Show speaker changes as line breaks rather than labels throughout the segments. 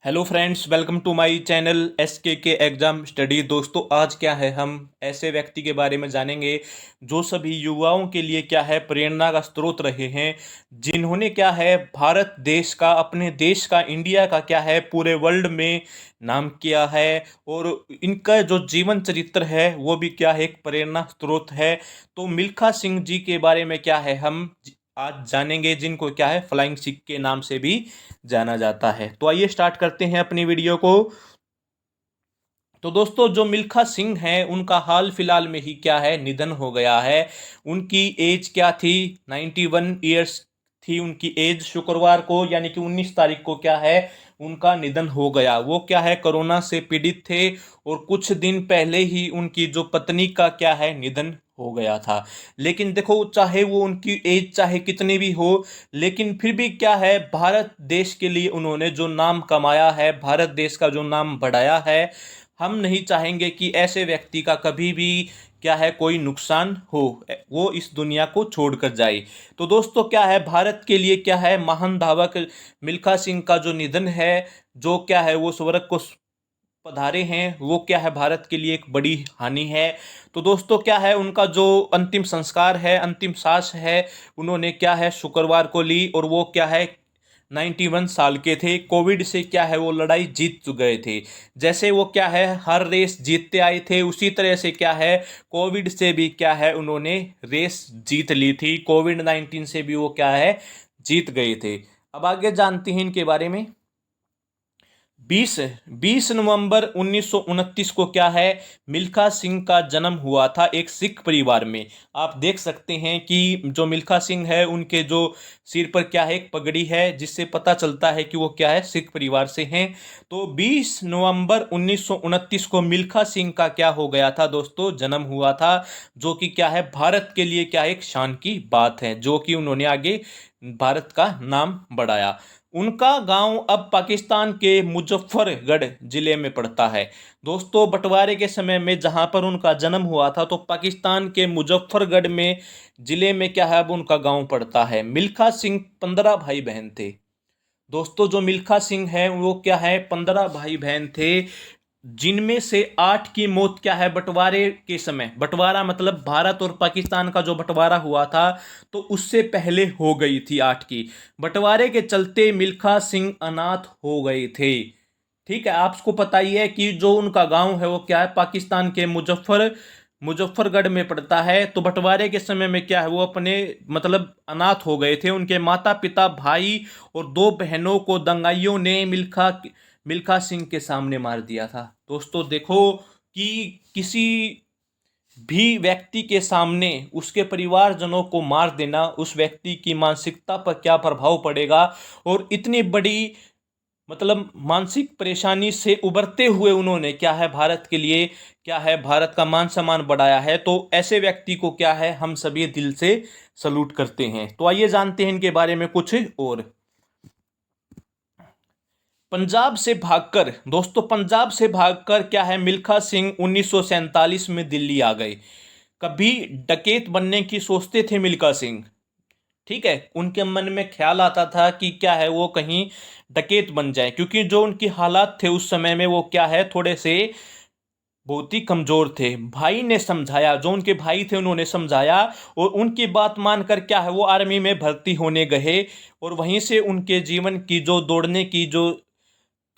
Hello friends, welcome to my channel K exam study. दोस्तों, आज क्या है, हम ऐसे व्यक्ति के बारे में जानेंगे जो सभी युवाओं के लिए क्या है प्रेरणा का स्रोत रहे हैं, जिन्होंने क्या है भारत देश का, अपने देश का, इंडिया का क्या है पूरे वर्ल्ड में नाम किया है। और इनका जो जीवन चरित्र है वो भी क्या है एक प्रेरणा स्रोत है। तो मिल्खा सिंह जी के बारे में क्या है हम आज जानेंगे, जिनको क्या है फ्लाइंग सिख के नाम से भी जाना जाता है। तो आइए स्टार्ट करते हैं अपनी वीडियो को। तो दोस्तों, जो मिल्खा सिंह हैं उनका हाल फिलहाल में ही क्या है निधन हो गया है। उनकी एज क्या थी, 91 ईयर्स थी उनकी एज। शुक्रवार को यानी कि 19 तारीख को क्या है उनका निधन हो गया। वो क्या है कोरोना से पीड़ित थे और कुछ दिन पहले ही उनकी जो पत्नी का क्या है निधन हो गया था। लेकिन देखो, चाहे वो उनकी एज चाहे कितनी भी हो, लेकिन फिर भी क्या है भारत देश के लिए उन्होंने जो नाम कमाया है, भारत देश का जो नाम बढ़ाया है, हम नहीं चाहेंगे कि ऐसे व्यक्ति का कभी भी क्या है कोई नुकसान हो, वो इस दुनिया को छोड़कर जाए। तो दोस्तों, क्या है भारत के लिए क्या है महान धावक मिल्खा सिंह का जो निधन है, जो क्या है वो स्वर्ग को पधारे हैं, वो क्या है भारत के लिए एक बड़ी हानि है। तो दोस्तों, क्या है उनका जो अंतिम संस्कार है, अंतिम सांस है, उन्होंने क्या है शुक्रवार को ली। और वो क्या है 91 साल के थे। कोविड से क्या है वो लड़ाई जीत गए थे। जैसे वो क्या है हर रेस जीतते आए थे, उसी तरह से क्या है कोविड से भी क्या है उन्होंने रेस जीत ली थी। कोविड 19 से भी वो क्या है जीत गए थे। अब आगे जानते हैं इनके बारे में। 20 20 नवंबर 1929 को क्या है मिल्खा सिंह का जन्म हुआ था एक सिख परिवार में। आप देख सकते हैं कि जो मिल्खा सिंह है उनके जो सिर पर क्या है एक पगड़ी है, जिससे पता चलता है कि वो क्या है सिख परिवार से हैं। तो 20 नवंबर 1929 को मिल्खा सिंह का क्या हो गया था दोस्तों, जन्म हुआ था। जो कि क्या है भारत के लिए क्या एक शान की बात है, जो कि उन्होंने आगे भारत का नाम बढ़ाया। उनका गांव अब पाकिस्तान के मुजफ्फरगढ़ जिले में पड़ता है। दोस्तों, बंटवारे के समय में जहां पर उनका जन्म हुआ था, तो पाकिस्तान के मुजफ्फरगढ़ में जिले में क्या है अब उनका गांव पड़ता है। मिल्खा सिंह 15 भाई बहन थे। दोस्तों, जो मिल्खा सिंह है वो क्या है 15 भाई बहन थे, जिनमें से 8 की मौत क्या है बंटवारे के समय, बंटवारा मतलब भारत और पाकिस्तान का जो बंटवारा हुआ था, तो उससे पहले हो गई थी 8 की। बंटवारे के चलते मिल्खा सिंह अनाथ हो गए थे। ठीक है, आपको पता ही है कि जो उनका गांव है वो क्या है पाकिस्तान के मुजफ्फरगढ़ में पड़ता है। तो बंटवारे के समय में क्या है वो अपने मतलब अनाथ हो गए थे। उनके माता पिता, भाई और 2 बहनों को दंगाइयों ने मिल्खा सिंह के सामने मार दिया था। दोस्तों देखो कि किसी भी व्यक्ति के सामने उसके परिवारजनों को मार देना, उस व्यक्ति की मानसिकता पर क्या प्रभाव पड़ेगा। और इतनी बड़ी मतलब मानसिक परेशानी से उबरते हुए उन्होंने क्या है भारत के लिए क्या है भारत का मान सम्मान बढ़ाया है। तो ऐसे व्यक्ति को क्या है हम सभी दिल से सलूट करते हैं। तो आइए जानते हैं इनके बारे में कुछ और। पंजाब से भागकर दोस्तों, पंजाब से भागकर क्या है मिल्खा सिंह 1947 में दिल्ली आ गए। कभी डकैत बनने की सोचते थे मिल्खा सिंह। ठीक है, उनके मन में ख्याल आता था कि क्या है वो कहीं डकैत बन जाए, क्योंकि जो उनकी हालात थे उस समय में वो क्या है थोड़े से बहुत ही कमजोर थे। भाई ने समझाया, जो उनके भाई थे उन्होंने समझाया और उनकी बात मानकर क्या है वो आर्मी में भर्ती होने गए। और वहीं से उनके जीवन की जो दौड़ने की जो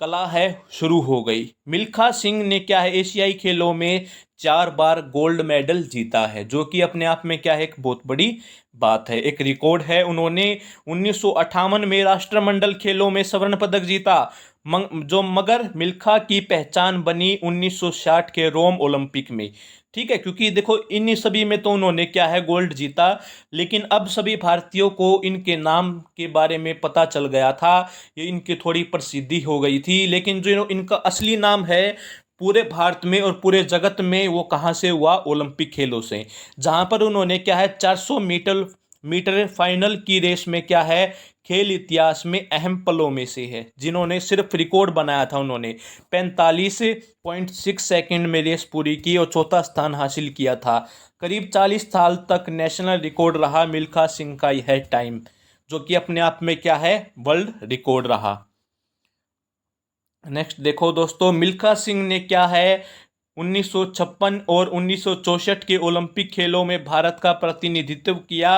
कला है शुरू हो गई। मिल्खा सिंह ने क्या है एशियाई खेलों में 4 बार गोल्ड मेडल जीता है, जो कि अपने आप में क्या है एक बहुत बड़ी बात है, एक रिकॉर्ड है। उन्होंने 1958 में राष्ट्रमंडल खेलों में स्वर्ण पदक जीता। जो मगर मिल्खा की पहचान बनी 1960 के रोम ओलंपिक में। ठीक है, क्योंकि देखो इन सभी में तो उन्होंने क्या है गोल्ड जीता, लेकिन अब सभी भारतीयों को इनके नाम के बारे में पता चल गया था, ये इनकी थोड़ी प्रसिद्धि हो गई थी। लेकिन जो इनका असली नाम है पूरे भारत में और पूरे जगत में, वो कहाँ से हुआ, ओलंपिक खेलों से, जहाँ पर उन्होंने क्या है 400 मीटर फाइनल की रेस में क्या है खेल इतिहास में अहम पलों में से है, जिन्होंने सिर्फ रिकॉर्ड बनाया था। उन्होंने 45.6 सेकंड में रेस पूरी की और चौथा स्थान हासिल किया था। करीब 40 साल तक नेशनल रिकॉर्ड रहा मिल्खा सिंह का यह टाइम, जो कि अपने आप में क्या है वर्ल्ड रिकॉर्ड रहा। नेक्स्ट देखो दोस्तों, मिल्खा सिंह ने क्या है 1956 और 1964 के ओलंपिक खेलों में भारत का प्रतिनिधित्व किया।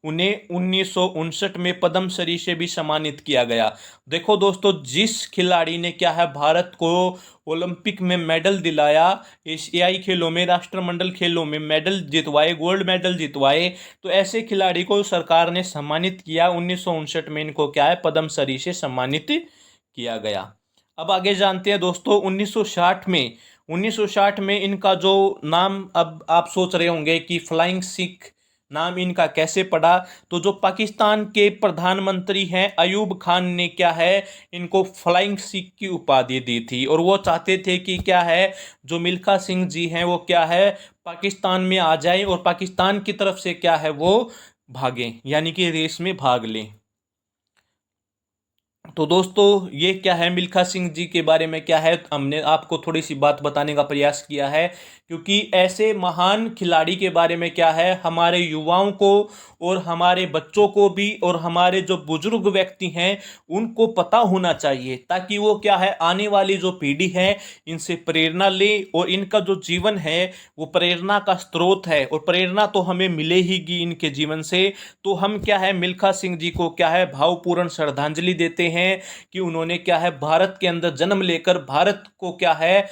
उन्हें 1959 में पद्मश्री से भी सम्मानित किया गया। देखो दोस्तों, जिस खिलाड़ी ने क्या है भारत को ओलंपिक में मेडल दिलाया, एशियाई खेलों में, राष्ट्रमंडल खेलों में मेडल जितवाए, गोल्ड मेडल जितवाए, तो ऐसे खिलाड़ी को सरकार ने सम्मानित किया। 1959 में इनको क्या है पद्मश्री से सम्मानित किया गया। अब आगे जानते हैं दोस्तों, 1960 में इनका जो नाम, अब आप सोच रहे होंगे कि फ्लाइंग सिख नाम इनका कैसे पड़ा, तो जो पाकिस्तान के प्रधानमंत्री हैं अयूब खान ने क्या है इनको फ्लाइंग सिख की उपाधि दी थी, और वो चाहते थे कि क्या है जो मिल्खा सिंह जी हैं वो क्या है पाकिस्तान में आ जाए और पाकिस्तान की तरफ से क्या है वो भागें, यानी कि रेस में भाग लें। तो दोस्तों, ये क्या है मिल्खा सिंह जी के बारे में क्या है हमने आपको थोड़ी सी बात बताने का प्रयास किया है, क्योंकि ऐसे महान खिलाड़ी के बारे में क्या है हमारे युवाओं को और हमारे बच्चों को भी और हमारे जो बुजुर्ग व्यक्ति हैं उनको पता होना चाहिए, ताकि वो क्या है आने वाली जो पीढ़ी है इनसे प्रेरणा ले, और इनका जो जीवन है वो प्रेरणा का स्रोत है, और प्रेरणा तो हमें मिले ही इनके जीवन से। तो हम क्या है मिल्खा सिंह जी को क्या है भावपूर्ण श्रद्धांजलि देते हैं कि उन्होंने क्या है भारत के अंदर जन्म लेकर भारत को क्या है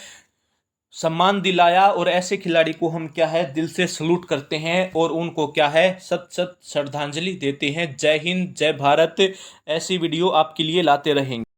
सम्मान दिलाया, और ऐसे खिलाड़ी को हम क्या है दिल से सलूट करते हैं और उनको क्या है सत सत श्रद्धांजलि देते हैं। जय हिंद, जय भारत। ऐसी वीडियो आपके लिए लाते रहेंगे।